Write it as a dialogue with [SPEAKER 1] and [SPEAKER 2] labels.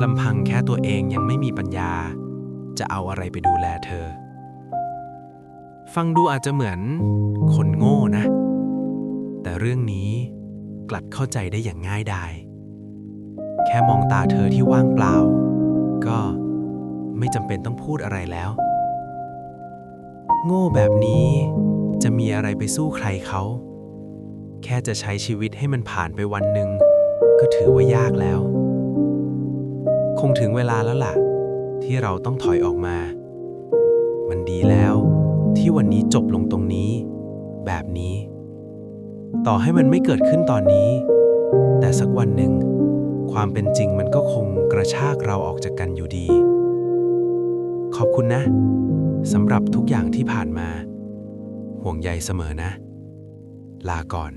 [SPEAKER 1] ลำพังแค่ตัวเองยังไม่มีปัญญาจะเอาอะไรไปดูแลเธอฟังดูอาจจะเหมือนคนโง่นะแต่เรื่องนี้กลัดเข้าใจได้อย่างง่ายดายแค่มองตาเธอที่ว่างเปล่าก็ไม่จำเป็นต้องพูดอะไรแล้วโง่แบบนี้จะมีอะไรไปสู้ใครเขาแค่จะใช้ชีวิตให้มันผ่านไปวันหนึ่งก็ถือว่ายากแล้วคงถึงเวลาแล้วล่ะที่เราต้องถอยออกมามันดีแล้วที่วันนี้จบลงตรงนี้แบบนี้ต่อให้มันไม่เกิดขึ้นตอนนี้แต่สักวันหนึ่งความเป็นจริงมันก็คงกระชากเราออกจากกันอยู่ดีขอบคุณนะสำหรับทุกอย่างที่ผ่านมาห่วงใยเสมอนะลาก่อน